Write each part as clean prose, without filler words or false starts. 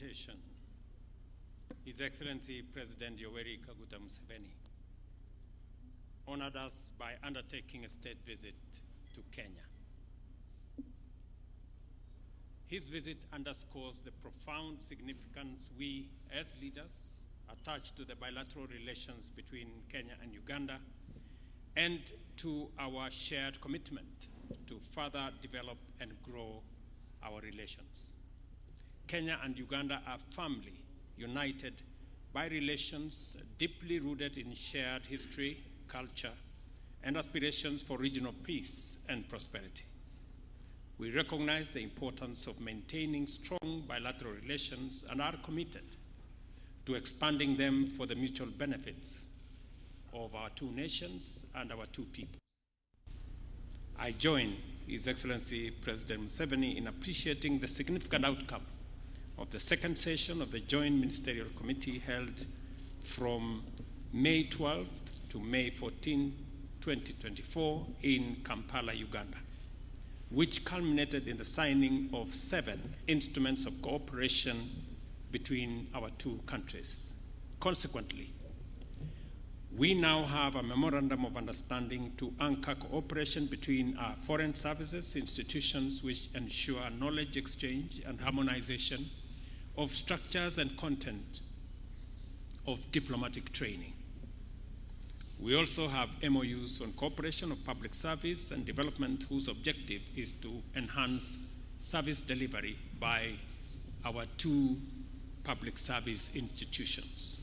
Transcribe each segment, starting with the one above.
invitation, His Excellency President Yoweri Kaguta Museveni honored us by undertaking a state visit to Kenya. His visit underscores the profound significance we, as leaders, attach to the bilateral relations between Kenya and Uganda, and to our shared commitment to further develop and grow our relations. Kenya and Uganda are firmly united by relations deeply rooted in shared history, culture, and aspirations for regional peace and prosperity. We recognize the importance of maintaining strong bilateral relations and are committed to expanding them for the mutual benefits of our two nations and our two peoples. I join His Excellency President Museveni in appreciating the significant outcome of the second session of the Joint Ministerial Committee held from May 12th to May 14, 2024 in Kampala, Uganda, which culminated in the signing of 7 instruments of cooperation between our two countries. Consequently, we now have a memorandum of understanding to anchor cooperation between our foreign services institutions, which ensure knowledge exchange and harmonization of structures and content of diplomatic training. We also have MOUs on cooperation of public service and development, whose objective is to enhance service delivery by our two public service institutions.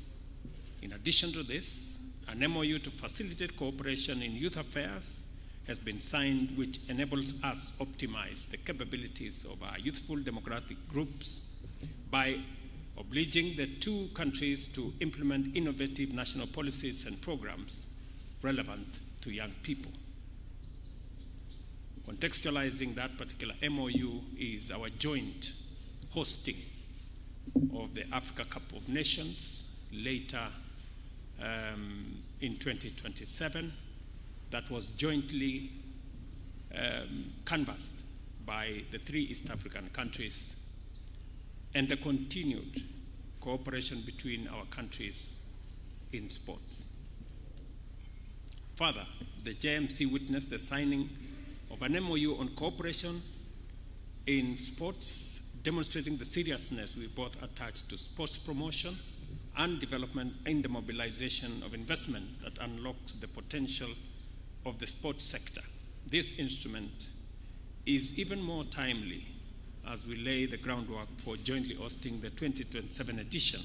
In addition to this, an MOU to facilitate cooperation in youth affairs has been signed, which enables us to optimize the capabilities of our youthful democratic groups by obliging the two countries to implement innovative national policies and programs relevant to young people. Contextualizing that particular MOU is our joint hosting of the Africa Cup of Nations later in 2027, that was jointly canvassed by the 3 East African countries, and the continued cooperation between our countries in sports. Further, the JMC witnessed the signing of an MOU on cooperation in sports, demonstrating the seriousness we both attach to sports promotion and development in the mobilization of investment that unlocks the potential of the sports sector. This instrument is even more timely as we lay the groundwork for jointly hosting the 2027 edition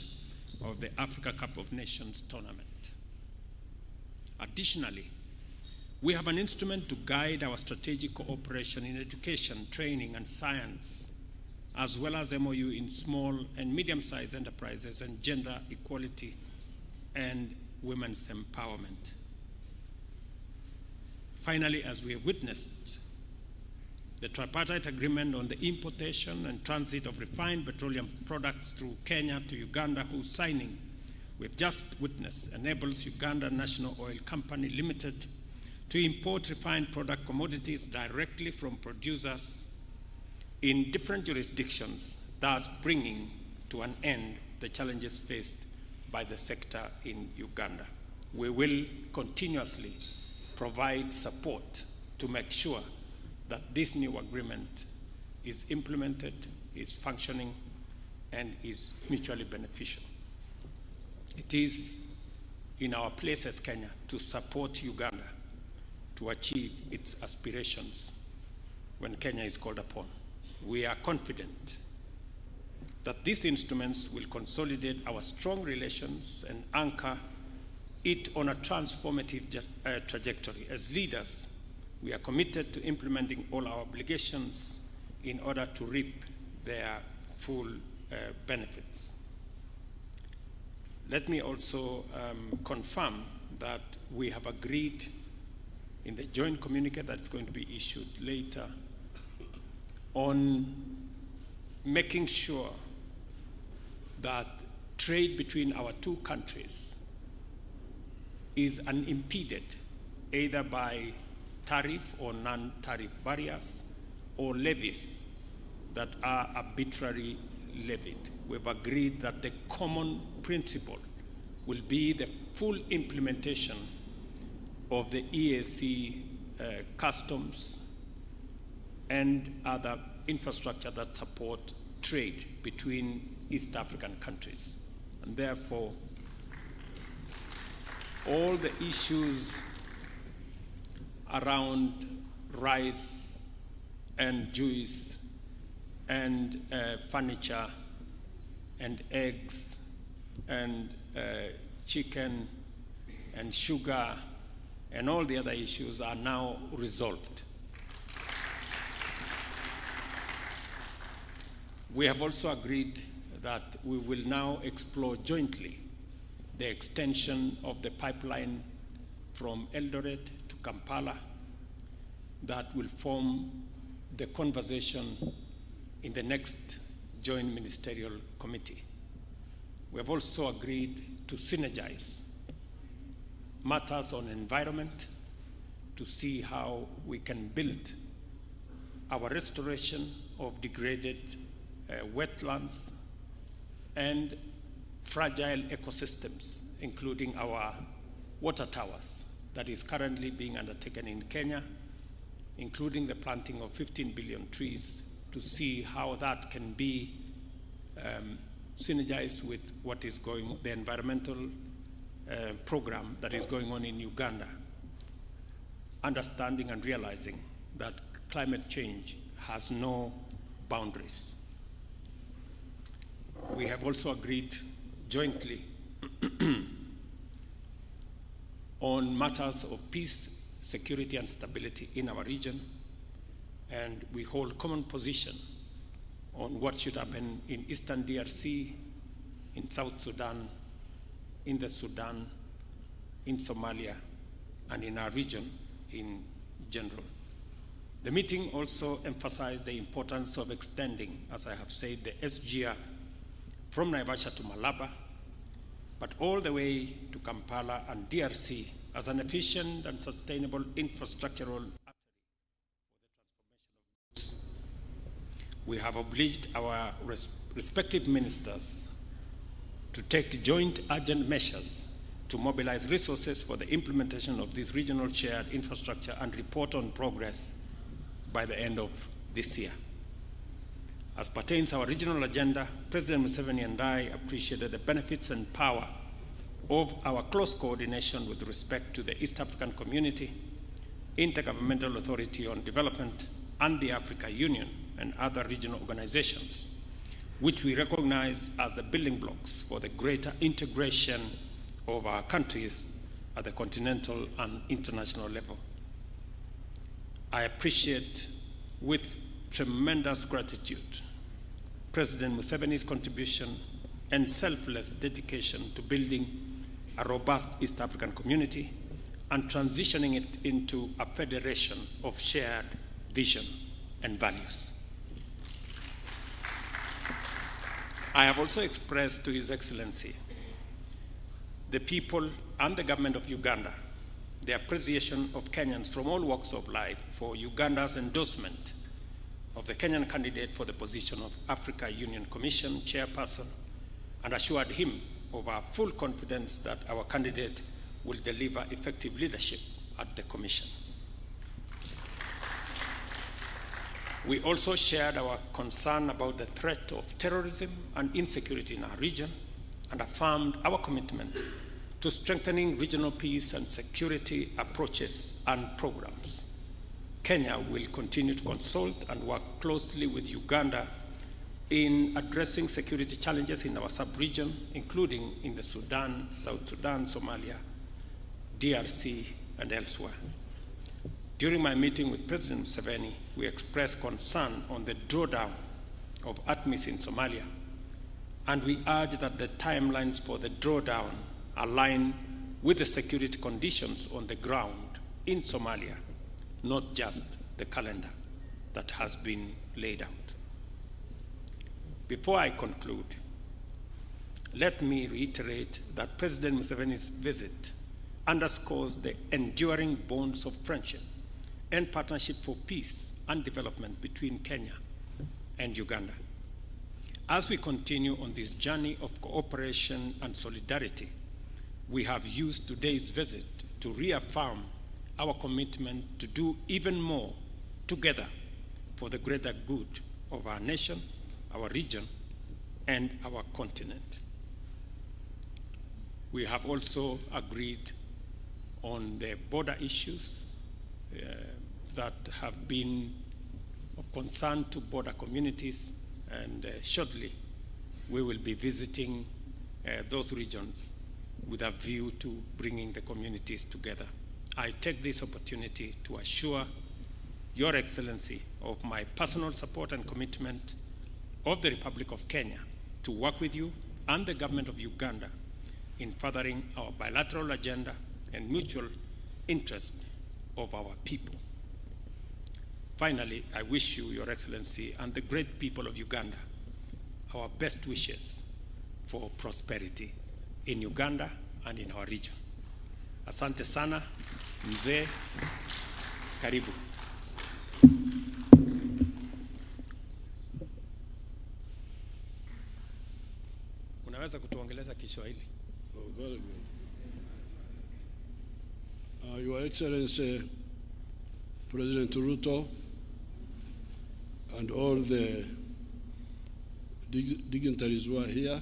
of the Africa Cup of Nations tournament. Additionally, we have an instrument to guide our strategic cooperation in education, training, and science, as well as MOU in small and medium-sized enterprises and gender equality and women's empowerment. Finally, as we have witnessed, the tripartite agreement on the importation and transit of refined petroleum products through Kenya to Uganda, whose signing we've just witnessed, enables Uganda National Oil Company Limited to import refined product commodities directly from producers in different jurisdictions, thus bringing to an end the challenges faced by the sector in Uganda. We will continuously provide support to make sure that this new agreement is implemented, is functioning, and is mutually beneficial. It is in our place as Kenya to support Uganda to achieve its aspirations when Kenya is called upon. We are confident that these instruments will consolidate our strong relations and anchor it on a transformative trajectory. As leaders, we are committed to implementing all our obligations in order to reap their full benefits. Let me also confirm that we have agreed in the joint communique that's going to be issued later on making sure that trade between our two countries is unimpeded either by tariff or non-tariff barriers or levies that are arbitrarily levied, we've agreed that the common principle will be the full implementation of the EAC customs and other infrastructure that support trade between East African countries. And therefore, all the issues around rice and juice and furniture and eggs and chicken and sugar and all the other issues are now resolved. We have also agreed that we will now explore jointly the extension of the pipeline from Eldoret to Kampala that will form the conversation in the next joint ministerial committee. We have also agreed to synergize matters on environment to see how we can build our restoration of degraded wetlands and fragile ecosystems, including our water towers that is currently being undertaken in Kenya, including the planting of 15 billion trees, to see how that can be synergized with what is going, the environmental program that is going on in Uganda, understanding and realizing that climate change has no boundaries. We have also agreed jointly on matters of peace, security, and stability in our region, and we hold common position on what should happen in Eastern DRC, in South Sudan, in the Sudan, in Somalia, and in our region in general. The meeting also emphasized the importance of extending, as I have said, the SGR from Naivasha to Malaba, but all the way to Kampala and DRC as an efficient and sustainable infrastructural artery for the transformation of goods. We have obliged our respective ministers to take joint urgent measures to mobilize resources for the implementation of this regional shared infrastructure and report on progress by the end of this year. As pertains our regional agenda, President Museveni and I appreciated the benefits and power of our close coordination with respect to the East African Community, Intergovernmental Authority on Development, and the Africa Union and other regional organizations, which we recognize as the building blocks for the greater integration of our countries at the continental and international level. I appreciate with tremendous gratitude President Museveni's contribution and selfless dedication to building a robust East African community and transitioning it into a federation of shared vision and values. I have also expressed to His Excellency the people and the government of Uganda the appreciation of Kenyans from all walks of life for Uganda's endorsement of the Kenyan candidate for the position of Africa Union Commission chairperson, and assured him of our full confidence that our candidate will deliver effective leadership at the Commission. We also shared our concern about the threat of terrorism and insecurity in our region and affirmed our commitment to strengthening regional peace and security approaches and programs. Kenya will continue to consult and work closely with Uganda in addressing security challenges in our sub-region, including in the Sudan, South Sudan, Somalia, DRC, and elsewhere. During my meeting with President Museveni, we expressed concern on the drawdown of ATMIS in Somalia, and we urged that the timelines for the drawdown align with the security conditions on the ground in Somalia, not just the calendar that has been laid out. Before I conclude, let me reiterate that President Museveni's visit underscores the enduring bonds of friendship and partnership for peace and development between Kenya and Uganda. As we continue on this journey of cooperation and solidarity, we have used today's visit to reaffirm our commitment to do even more together for the greater good of our nation, our region, and our continent. We have also agreed on the border issues that have been of concern to border communities, and shortly we will be visiting those regions with a view to bringing the communities together. I take this opportunity to assure Your Excellency of my personal support and commitment of the Republic of Kenya to work with you and the government of Uganda in furthering our bilateral agenda and mutual interest of our people. Finally, I wish you, Your Excellency, and the great people of Uganda our best wishes for prosperity in Uganda and in our region. Asante sana, mzee, karibu. Unaweza kutuongeleza Kiswahili? Oh, very good. Your Excellency, President Ruto, and all the dignitaries who are here,